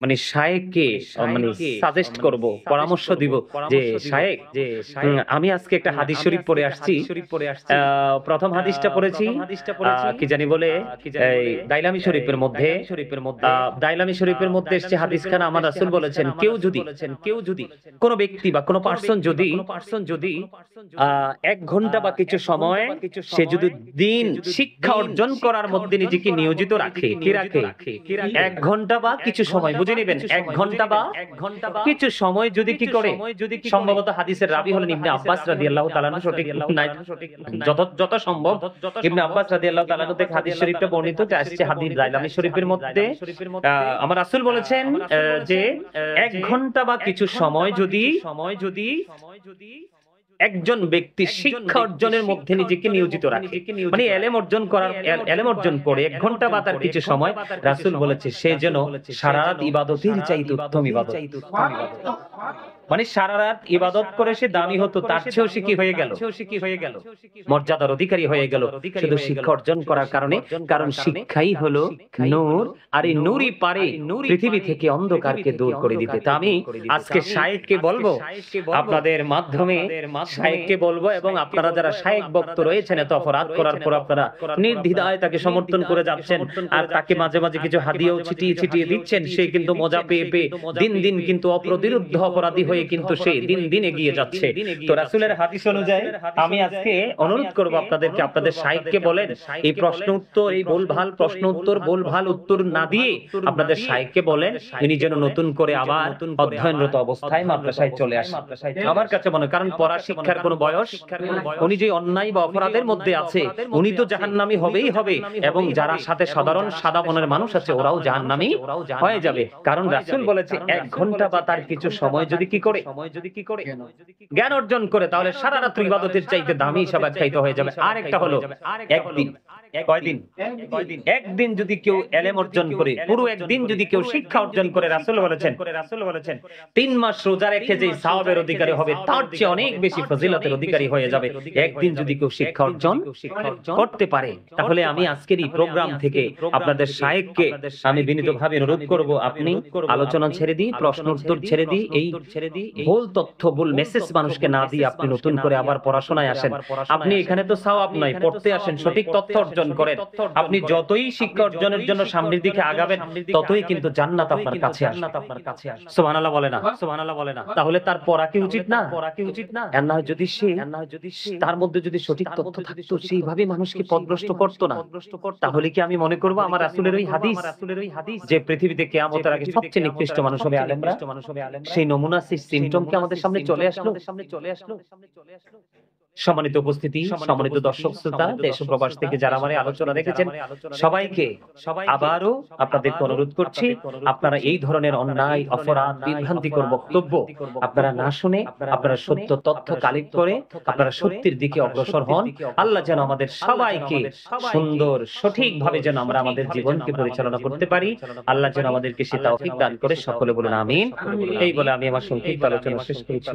মানে শায়েখকে মানে সাজেস্ট করব, পরামর্শ দিব যে শায়েখ আমি আজকে একটা হাদিস শরীফ পড়ে আসছি। প্রথম হাদিসটা পড়েছি কি জানি বলে এই দাইলামি শরীফের মধ্যে। দাইলামি শরীফের মধ্যে এসেছে হাদিসখানা, আমার রাসূল বলেছেন কেউ যদি কোন ব্যক্তি বা কোন পার্সন যদি 1 ঘন্টা বা কিছু সময় সে যদি দিন শিক্ষা অর্জন করার মধ্যে নিজেকে নিয়োজিত রাখে, কি রাখে 1 ঘন্টা বা কিছু সময়, বুঝে নেবেন 1 ঘন্টা বা কিছু সময় যদি কি করে, সম্ভবত হাদিসের রাবী হলেন ইবনে আব্বাস রাদিয়াল্লাহু তাআলা আনহু, সঠিক নাই যত সম্ভব ইবনে আব্বাস রাদিয়াল্লাহু তাআলা আনহু থেকে হাদিস শরীফটা বর্ণিত যে আসছে হাদিস দাইলামি শরীফের মধ্যে। আমার রাসূল বলেছেন যে 1 ঘন্টা বা কিছু সময় যদি একজন ব্যক্তি শিক্ষা অর্জনের মধ্যে নিজেকে নিয়োজিত রাখে, মানে এলেম অর্জন করে 1 ঘন্টা বা তার কিছু সময়, রাসূল বলেছে সে যেন সারা রাত ইবাদতের চাইতে উত্তম ইবাদত, মানে সারা রাত ইবাদত করে সে দামি হতো, তার চেয়েও সে কি হয়ে গেল, মর্যাদার অধিকারী হয়ে গেল, শুধু শিক্ষা অর্জন করার কারণে। কারণ শিক্ষাই হলো নূর, আর এই নূরই পারে পৃথিবী থেকে অন্ধকারকে দূর করে দিতে। তা আমি আজকে শায়েখকে বলবো, আপনাদের মাধ্যমে শায়েখকে বলবো, এবং আপনারা যারা শায়েখ ভক্ত রয়েছেন এত অপরাধ করার পর আপনারা নির্দ্বিধায় তাকে সমর্থন করে যাচ্ছেন, আর তাকে মাঝে মাঝে কিছু হাদিয়াও ছিটিয়ে দিচ্ছেন, সে কিন্তু মজা পেয়ে দিন দিন কিন্তু অপ্রতিরোধ্য অপরাধী হয়ে কিন্তু সে দিন দিন এগিয়ে যাচ্ছে। তো রাসূলের হাদিস অনুযায়ী আমি আজকে অনুরোধ করব আপনাদেরকে, আপনাদের শায়েখকে বলেন এই প্রশ্ন উত্তর, এই ভুলভাল উত্তর না দিয়ে আপনাদের শায়েখকে বলেন উনি যেন নতুন করে আবার অধ্যয়নরত অবস্থায় মাদ্রাসায় চলে আসেন। আমার কাছে মনে, কারণ পড়া শিক্ষার কোনো বয়স, উনি যে অন্যায় বা অপরাধের মধ্যে আছে উনি তো জাহান্নামী হবেই হবে, এবং যারা সাথে সাধারণ সাদা মনের মানুষ আছে ওরাও জাহান্নামী হয়ে যাবে। কারণ রাসূল বলেছে 1 ঘন্টা বা তার কিছু সময় যদি কি করে জ্ঞান অর্জন করে, তাহলে সারা রাত ইবাদতের চাইতে দামি হিসাবে চাইতে হয়ে যাবে। আর একটা হলো একদিন, একদিন যদি কেউ এলেম অর্জন করে, পুরো একদিন যদি কেউ শিক্ষা অর্জন করে, রাসূল বলেছেন 3 মাস রোজা রেখে যে সওয়াবের অধিকারী হবে তার চেয়ে অনেক বেশি ফজিলতের অধিকারী হয়ে যাবে একদিন যদি কেউ শিক্ষা অর্জন করতে পারে। তাহলে আমি আজকের এই প্রোগ্রাম থেকে আপনাদের শায়েখকে আমি বিনীতভাবে অনুরোধ করব, আপনি আলোচনা ছেড়ে দিই, প্রশ্ন উত্তর ছেড়ে দিই, এই ভুল তথ্য ভুল মেসেজ মানুষকে না দিয়ে আপনি নতুন করে আবার পড়াশোনায় আসেন। আপনি এখানে তো সওয়াব নয়, পড়তে আসেন, সঠিক তথ্য অর্জন করেন। আপনি যতই শিক্ষা অর্জনের জন্য সামনের দিকে আগাবেন ততই কিন্তু জান্নাত আপনার কাছে আসবে। সুবহানাল্লাহ বলে না? তাহলে তার পড়া কি উচিত না? আর না যদি সে তার মধ্যে যদি সঠিক তথ্য থাকতো, সেইভাবে মানুষকে পথভ্রষ্ট করতো না, তাহলে কি আমি মনে করব আমার রাসূলের ওই হাদিস যে পৃথিবীতে কিয়ামতের আগে সবচেয়ে নিকৃষ্ট মানুষ হবে আলেমরা, সেই নমুনা, সেই সিম্পটম কি আমাদের সামনে চলে আসলো? সম্মানিত উপস্থিতি, সম্মানিত দর্শক শ্রোতা, দেশ ও প্রবাস থেকে যারা আমার আলোচনা দেখেছেন সবাইকে আবারও আপনাদেরকে অনুরোধ করছি, আপনারা এই ধরনের অন্যায়, অপরাধ, বিভ্রান্তিকর বক্তব্য আপনারা না শুনে আপনারা সত্য তথ্য কালেক্ট করে আপনারা সত্যের দিকে অগ্রসর হন। আল্লাহ যেন আমাদের সবাইকে সুন্দর সঠিকভাবে যেন আমরা আমাদের জীবনকে পরিচালনা করতে পারি, আল্লাহ যেন আমাদেরকে সে তৌফিক দান করে। সকলে বলুন আমিন। এই বলে আমি আমার সংক্ষিপ্ত আলোচনা শেষ করেছি।